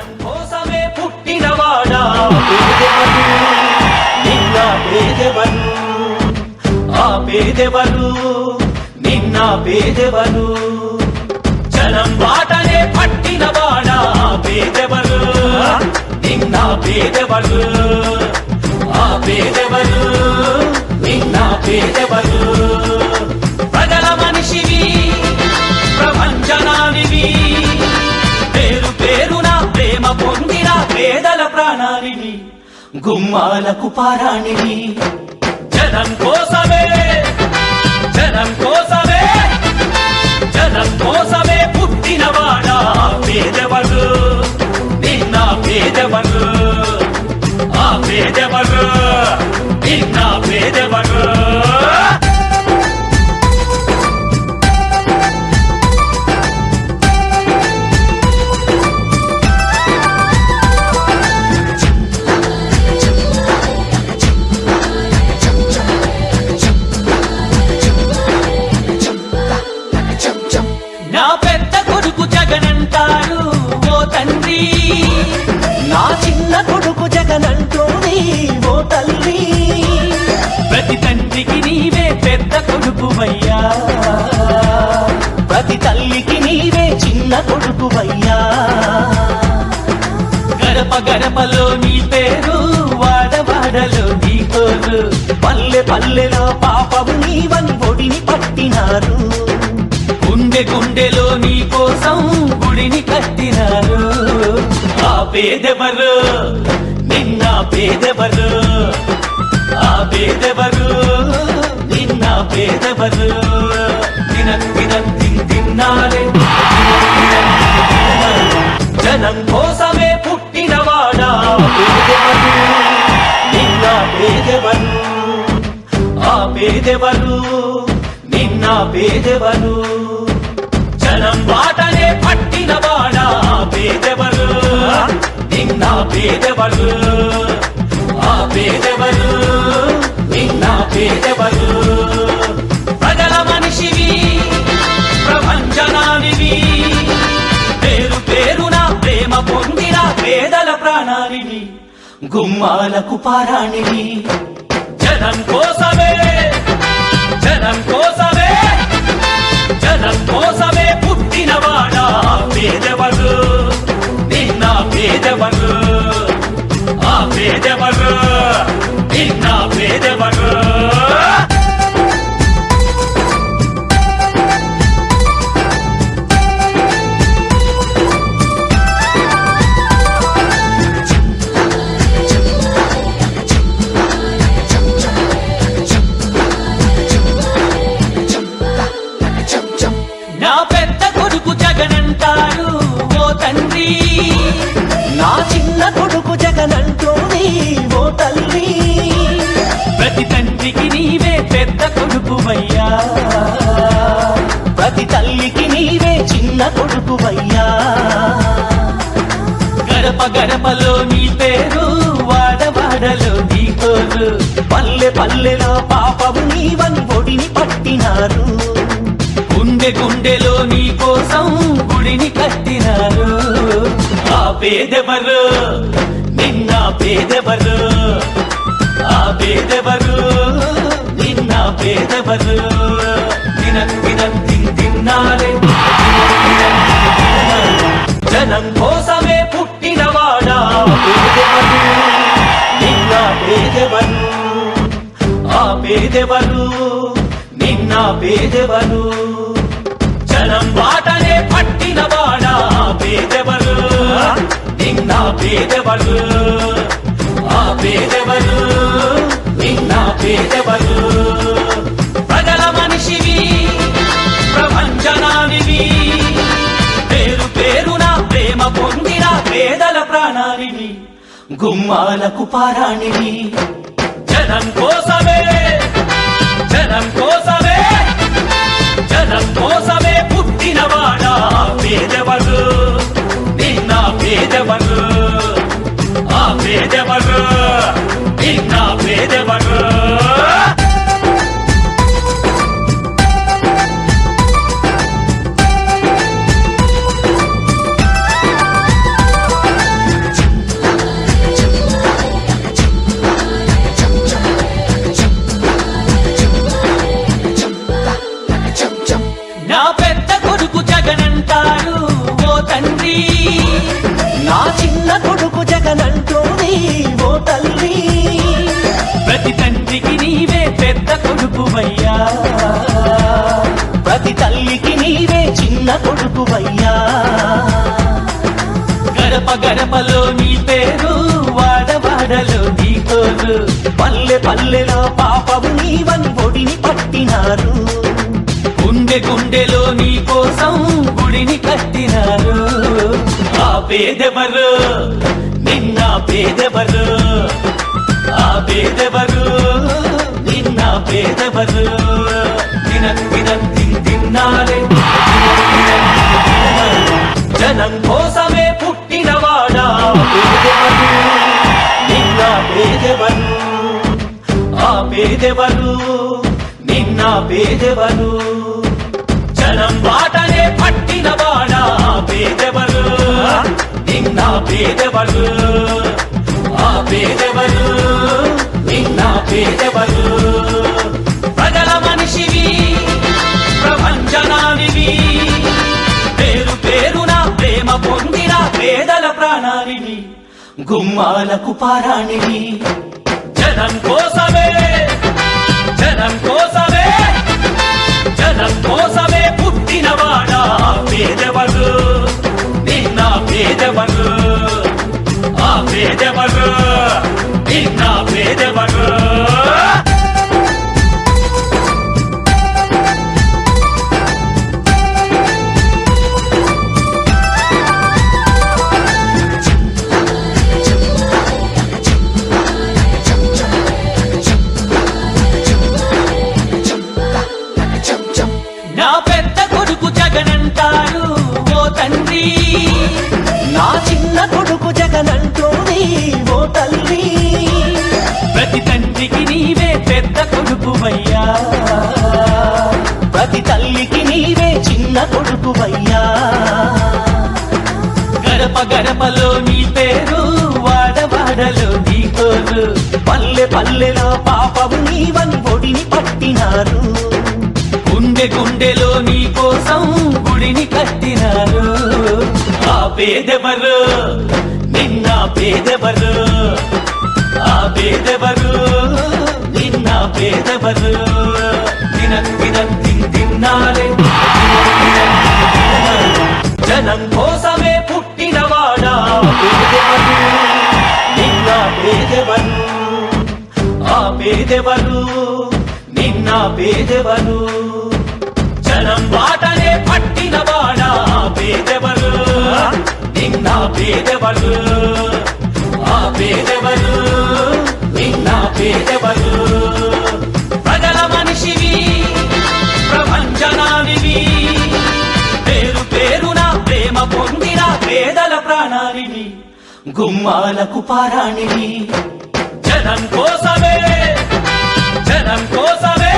జనం కోసమే పుట్టినవాడా పేదెవరు నిన్న పేదెవరు ఆ పేదెవరు నిన్న పేదెవరు జనం బాటనే పట్టినవాడా పేదెవరు నిన్న పేదెవరు ఆ పేదెవరు నిన్న పేదెవరు ప్రజల మనిషివి ప్రపంచనానివి పేరు పేరున ప్రేమ పొందిన పేదల ప్రాణానివి గుమ్మాలకు పారాణివి జనం కోసమే జనం కోసమే జనం కోసమే పుట్టినవాడా పేదెవరు నిన్న పేదెవరు ఆ పేదెవరు నిన్న పేదెవరు నా పెద్ద కొడుకు జగనంటారు ఓ తండ్రి నా చిన్న కొడుకు జగనంటోని ఓ తల్లి ప్రతి తండ్రికి నీవే పెద్ద కొడుకువయ్యా ప్రతి తల్లికి నీవే చిన్న కొడుకువయ్యా గడప గడపలో నీ పేరు వాడవాడలో నీ కోరు పల్లె పల్లెలో పాపము నీవని ఒడిని పట్టినారు గుండె గుండెలో నీ కోసం గుడిని కట్టినారు ఆ పేదెవరు నిన్న పేదెవరు ఆ పేదెవరు నిన్న పేదెవరు తిన్నారే జనం కోసమే పుట్టినవాడా పేదెవరు నిన్న పేదెవరు ఆ పేదెవరు నిన్న పేదెవరు జనం బాటనే పట్టినవాడా పేదెవరు నిన్న పేదెవరు ఆ పేదెవరు నిన్న పేదెవరు ప్రజల మనిషివి ప్రపంచనానివి పేరు పేరున ప్రేమ పొందిన పేదల ప్రాణానివి గుమ్మాలకు పారాణివి జనం కోసమే జనం కోసమే జనం కోసమే పుట్టినవాడా పేదెవరు నిన్న పేదెవరు ఆ పేదెవరు నిన్న పేదెవరు నా పెద్ద కొడుకు జగనంటారు ఓ తండ్రి నా చిన్న కొడుకు జగనంటోని ఓ తల్లి ప్రతి తండ్రికి నీవే పెద్ద కొడుకువయ్యా ప్రతి తల్లికి నీవే చిన్న కొడుకువయ్యా గడప గడపలో నీ పేరు వాడవాడలో నీ కోరు పల్లె పల్లెలో పాపము నీవని ఒడిని పట్టినారు గుండె గుండెలో నీ కోసం గుడిని కట్టినారు ఆ పేదెవరు నిన్న పేదెవరు ఆ పేదెవరు నిన్న పేదెవరు తిన్నారే జనం కోసమే పుట్టినవాడా పేదెవరు నిన్న పేదెవరు ఆ పేదెవరు నిన్న పేదెవరు జనం బాటనే పట్టినవాడా పేదెవరు నిన్న పేదెవరు ఆ పేదెవరు నిన్న పేదెవరు ప్రజల మనిషివి ప్రపంచనానివి పేరు పేరున ప్రేమ పొందిన పేదల ప్రాణానివి గుమ్మాలకు పారాణివి జనం కోసమే జనం కోసమే జనం కోసమే పుట్టినవాడా పేదెవరు నిన్న పేదెవరు ఆ పేదెవరు నిన్న పేదెవరు గడప గడపలో నీ పేరు, వాడవాడలో నీ తోరు, పల్లె పల్లెలో పాపవు నీవని ఒడిని పట్టినారు, గుండె గుండెలో నీ కోసం గుడిని కట్టినారు. ఆ పేదెవరు, నిన్న పేదెవరు, ఆ పేదెవరు, నిన్న పేదెవరు, తిన్నారే జనం కోసమే పుట్టినవాడా పేదెవరు, నిన్న పేదెవరు, ఆ పేదెవరు, నిన్న పేదెవరు, జనం బాటనే పట్టినవాడా పేదెవరు, నిన్న పేదెవరు, ఆ పేదెవరు, నిన్న పేదెవరు. ప్రజల మనిషివి, ప్రపంచనానివి, పేరు పేరున ప్రేమ పొందిన పేదల ప్రాణానివి, గుమ్మాలకు పారాణివి. జనం కోసమే, జనం కోసమే, జనం కోసమే పుట్టినవాడా పేదెవరు, నిన్న పేదెవరు, ఆ పేదెవరు, నిన్న పేదెవరు. నా పెద్ద కొడుకు జగనంటారు ఓ తండ్రి, నా చిన్న కొడుకు జగనంటోని ఓ తల్లి, ప్రతి తండ్రికి నీవే పెద్ద కొడుకువయ్యా, ప్రతి తల్లికి నీవే చిన్న కొడుకువయ్యా. గడప గడపలో నీ పేరు, వాడవాడలో నీ తోరు, పల్లె పల్లెలో పాపవు నీవని ఒడిని పట్టినారు, గుండె గుండెలో నీ కోసం గుడిని కట్టినారు. ఆ పేదెవరు, నిన్న పేదెవరు, ఆ పేదెవరు, నిన్న పేదెవరు, తిన్నారే జనం కోసమే పుట్టినవాడా పేదెవరు, నిన్న పేదెవరు, ఆ పేదెవరు, నిన్న పేదెవరు, జనం బాటనే పట్టినవాడా పేదెవరు, నిన్న పేదెవరు, ఆ పేదెవరు, నిన్న పేదెవరు. ప్రజల మనిషివి, ప్రపంచనానివి, పేరు పేరున ప్రేమ పొందిన పేదల ప్రాణానివి, గుమ్మాలకు పారాణివి. జనం కోసమే, జనం కోసమే,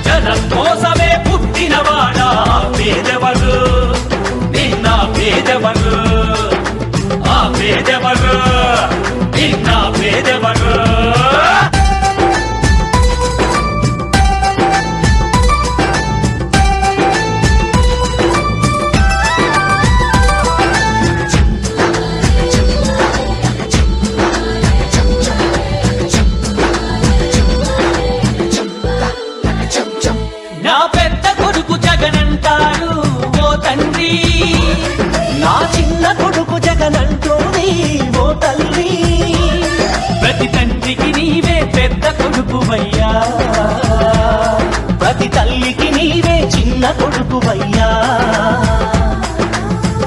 జనం కోసమే పుట్టినవాడా పేదెవరు, నిన్న పేదెవరు, ఆ పేదెవరు, నిన్న పేదెవరు. నా పెద్ద కొడుకు జగనంటారు ఓ తండ్రి, నా చిన్న కొడుకు జగనంటోని ఓ తల్లి, ప్రతి తండ్రికి నీవే పెద్ద కొడుకువయ్యా, ప్రతి తల్లికి నీవే చిన్న కొడుకువయ్యా.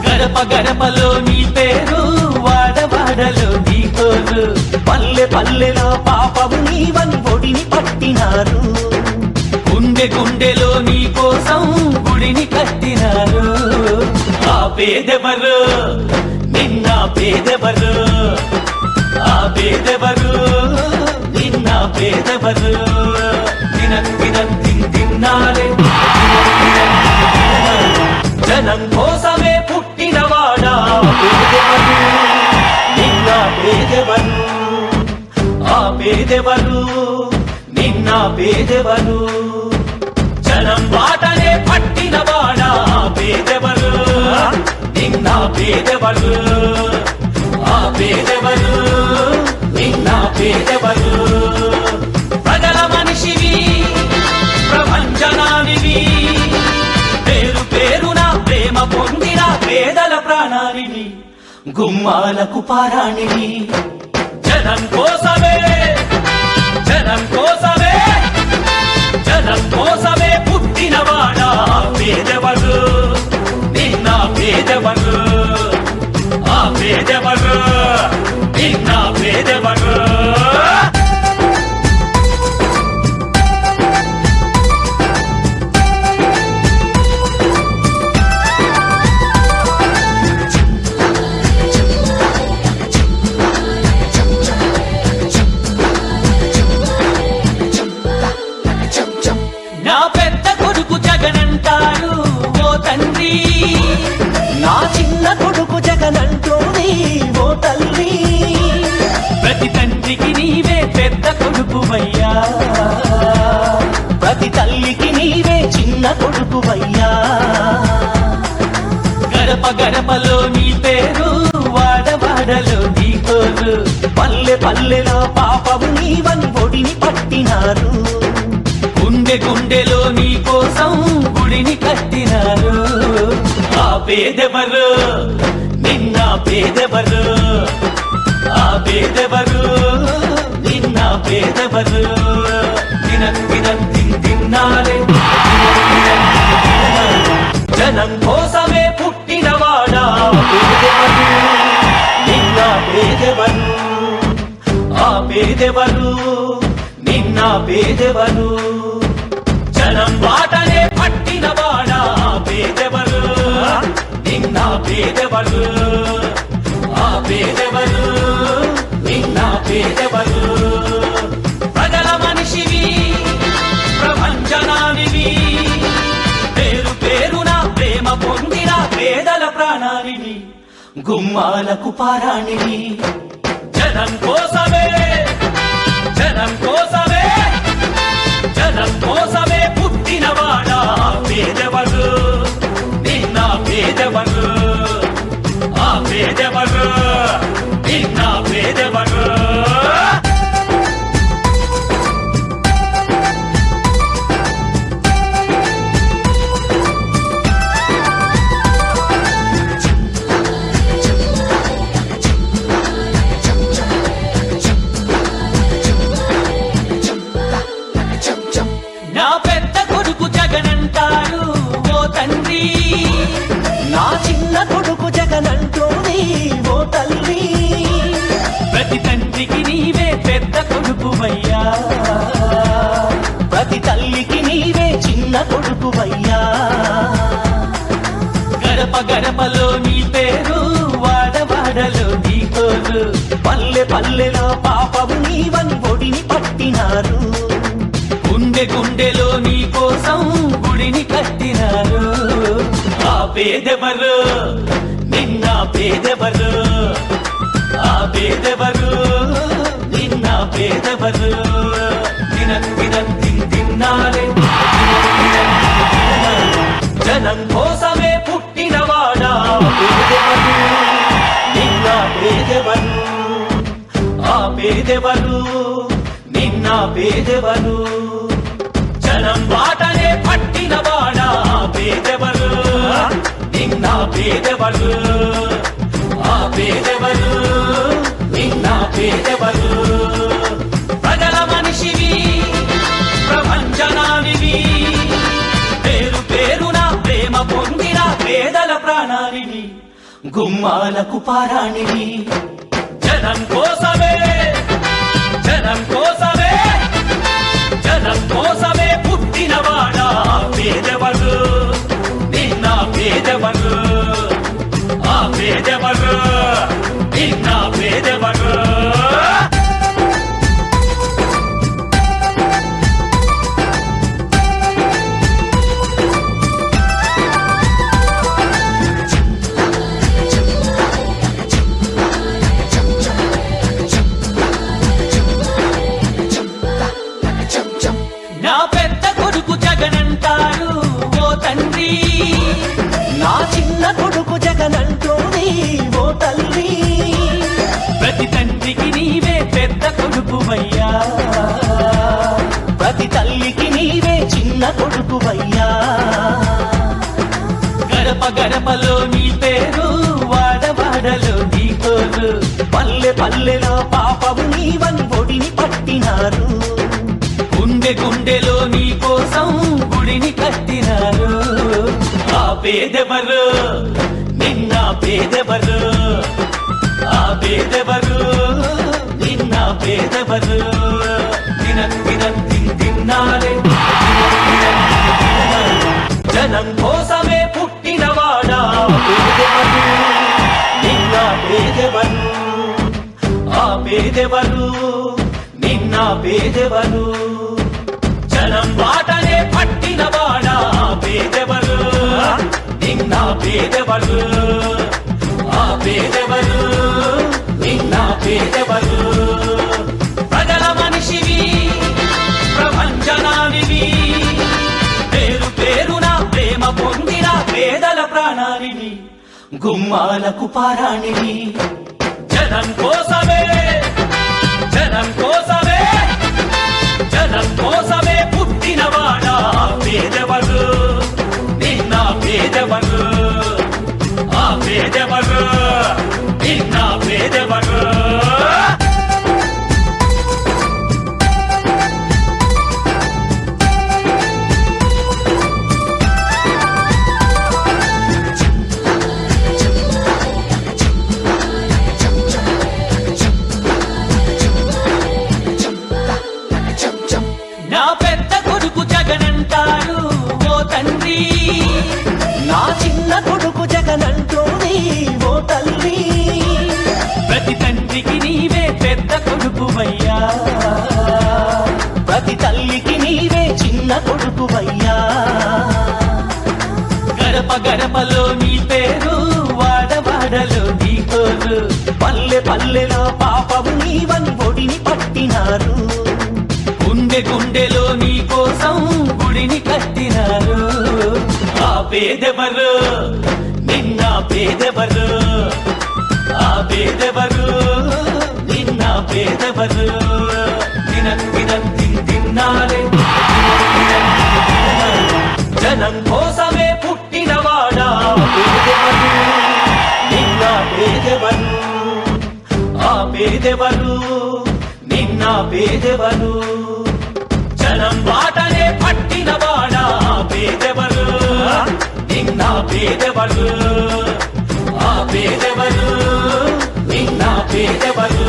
గడప గడపలో నీ పేరు, వాడవాడలో నీ తోరు, పల్లె పల్లెలో పాపవు నీవని ఒడిని పట్టినారు, గుండె గుండెలో నీ కోసం గుడిని కట్టినారు. ఆ పేదెవరు, నిన్న పేదెవరు, ఆ పేదెవరు, నిన్న పేదెవరు, తిన్నారే జనం కోసమే పుట్టినవాడా పేదెవరు, నిన్న పేదెవరు, ఆ పేదెవరు, నిన్న పేదెవరు, జనం బాటనే పట్టినవాడా పేదెవరు, నిన్న పేదెవరు, ఆ పేదెవరు, నిన్న పేదెవరు. ప్రజల మనిషివి, ప్రపంచనానివి, పేరు పేరున ప్రేమ పొందిన పేదల ప్రాణానివి, గుమ్మాలకు పారాణివి జనం కోసమే జనం కోసమే జనం కోసమే పుట్టినవాడా పేదవరు నిన్న పేదవరు ఆ పేదవరు నిన్న పేదవరు నా పెద్ద కొడుకు జగనంటారు ఓ తండ్రి నా చిన్న కొడుకు జగనంటోని ఓ తల్లి ప్రతి తండ్రికి నీవే పెద్ద కొడుకువయ్యా ప్రతి తల్లికి నీవే చిన్న కొడుకువయ్యా గడప గడపలో నీ పేరు వాడవాడలో నీ కోరు పల్లె పల్లెలో పాపము నీవని ఒడిని పట్టినారు గుండె గుండెలో నీ కోసం గుడిని కట్టినారు ఆ పేదెవరు నిన్న పేదెవరు ఆ పేదెవరు నిన్న పేదెవరు దినం దినం తిన్నారే జనం కోసమే పుట్టినవాడా పేదెవరు నిన్న పేదెవరు ఆ పేదెవరు నిన్న పేదెవరు జనం బాటనే పట్టినవాడా పేదెవరు నిన్న పేదెవరు ఆ పేదెవరు నిన్న పేదెవరు ప్రజల మనిషివి ప్రపంచనానివి పేరు పేరున ప్రేమ పొందిన పేదల ప్రాణానివి గుమ్మాలకు పారాణివి జనం కోసమే జనం కోసమే జనం కోసమే పుట్టినవాడా పేదవరు నిన్న పేదవరు ఆ పేదవరు నిన్న పేదవరు నా పెద్ద కొడుకు జగనంటారు ఓ తండ్రి నా చిన్న కొడుకు జగనంటోని ఓ తల్లి ప్రతి తండ్రికి నీవే పెద్ద కొడుకువయ్యా ప్రతి తల్లికి నీవే చిన్న కొడుకువయ్యా గడప గడపలో నీ పేరు వాడవాడలో నీ కోరు పల్లె పల్లెలో పాపము నీవని ఒడిని పట్టినారు గుండె గుండెలో నీ కోసం గుడిని కట్టినారు ఆ పేదెవరు నిన్న పేదెవరు ఆ పేదెవరు నిన్న పేదెవరు దినం దినం తిన్నారే జనం కోసమే పుట్టినవాడా పేదెవరు నిన్న పేదెవరు ఆ పేదెవరు నిన్న పేదెవరు జనం బాటనే పట్టినవాడా పేదెవరు నిన్న పేదెవరు ఆ పేదెవరు నిన్న పేదెవరు ప్రజల మనిషివి ప్రపంచనానివి పేరు పేరున ప్రేమ పొందిన పేదల ప్రాణానివి గుమ్మాలకు పారాణివి జనం కోసమే జనం కోసమే జనం కోసమే పుట్టినవాడా పేదవరు నిన్న పేదవరు ఆ పేదవరు నిన్న పేదవరు నా పెద్ద కొడుకు జగనంటారు ఓ తండ్రి నా చిన్న కొడుకు జగనంటోని ఓ తల్లి ప్రతి తండ్రికి నీవే పెద్ద కొడుకువయ్యా ప్రతి తల్లికి నీవే చిన్న కొడుకువయ్యా గడప గడపలో నీ పేరు వాడవాడలో నీ నీకోరు పల్లె పల్లెలో పాపము నీవని ఒడిని పట్టినారు గుండె గుండెలో నీ కోసం గుడిని కట్టినారు ఆ పేదెవరు నిన్న పేదెవరు ఆ పేదెవరు నిన్న పేదెవరు తిన్నారే జనం కోసమే పుట్టినవాడా పేదెవరు నిన్న పేదెవరు ఆ పేదెవరు నిన్న పేదెవరు జనం బాటనే పట్టినవాడా పేదెవరు నిన్న పేదెవరు ఆ పేదెవరు నిన్న పేదెవరు ప్రజల మనిషివి ప్రపంచనానివి పేరు పేరున ప్రేమ పొందిన పేదల ప్రాణానివి గుమ్మాలకు పారాణివి జనం కోసమే జనం కోసమే జనం కోసమే పుట్టినవాడా పేదెవరు నిన్న పేదెవరు ఆ పేదెవరు నిన్న పేదెవరు నా పెద్ద కొడుకు జగనంటారు ఓ తండ్రి నా చిన్న కొడుకు జగనంటోంది ఓ తల్లి ప్రతి తండ్రికి నీవే పెద్ద కొడుకువయ్యా ప్రతి తల్లికి నీవే చిన్న కొడుకువయ్యా గడప గడపలో నీ పేరు వాడవాడలో నీ కోరు పల్లె పల్లెలో పాపము నీవని ఒడిని పట్టినారు గుండె గుండెలో నీ కోసం గుడిని కట్టినారు ఆ పేదెవరు నిన్న పేదెవరు ఆ పేదెవరు నిన్న పేదెవరు తిన్నారే జనం కోసమే పుట్టినవాడా పేదెవరు నిన్న పేదెవరు ఆ పేదెవరు నిన్న పేదెవరు జనం బాటనే పట్టినవాడా పేదెవరు నిన్న పేదెవరు ఆ పేదెవరు నిన్న పేదెవరు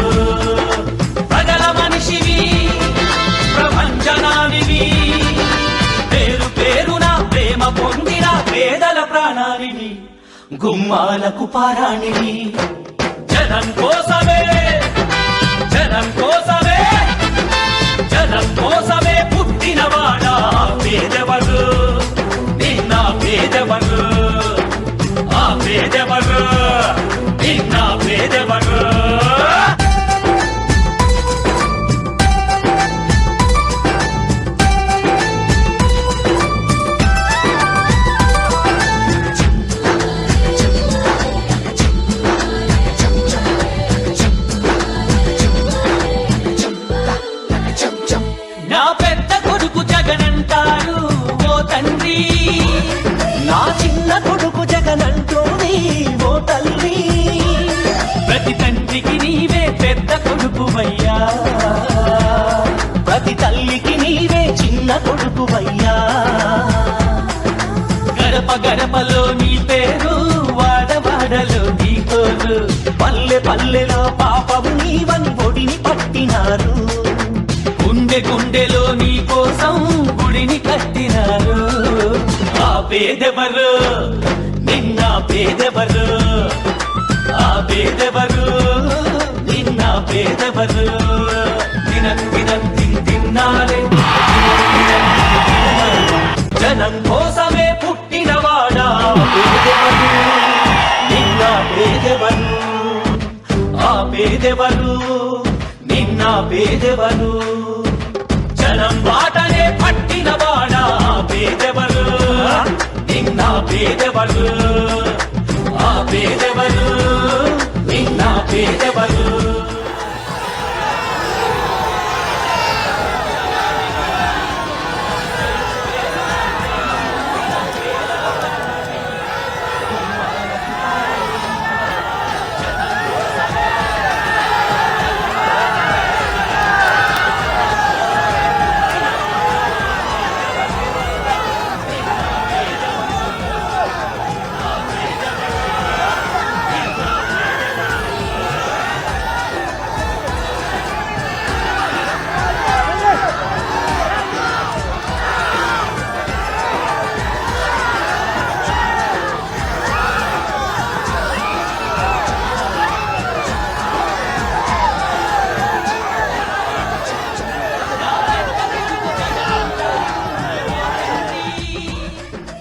ప్రజల మనిషివి ప్రపంచనానివి పేరు పేరున ప్రేమ పొందిన పేదల ప్రాణానివి గుమ్మాలకు పారాణివి జనం కోసమే జనం కోసమే జనం కోసమే పుట్టినవాడా పేదెవరు నిన్న పేదెవరు ఆ పేదెవరు నిన్న పేదెవరు నా పెద్ద కొడుకు జగనంటారు ఓ తండ్రి నా చిన్న కొడుకు జగనంటోంది ఓ తల్లి ప్రతి తండ్రికి నీవే పెద్ద కొడుకువయ్యా ప్రతి తల్లికి నీవే చిన్న కొడుకువయ్యా గడప గడపలో నీ పేరు వాడవాడలో నీ కోరు పల్లె పల్లెలో పాపము నీవని ఒడిని పట్టినారు గుండె గుండెలో నీ కోసం గుడిని కట్టినారు ఆ పేదెవరు నిన్న పేదెవరు ఆ పేదెవరు నిన్న పేదెవరు తిన్నారే జనం కోసమే పుట్టినవాడా పేదెవరు నిన్న పేదెవరు ఆ పేదెవరు నిన్న పేదెవరు జనం బాటనే పట్టినవాడా పేదెవరు నిన్న పేదెవరు ఆ పేదెవరు నిన్న పేదెవరు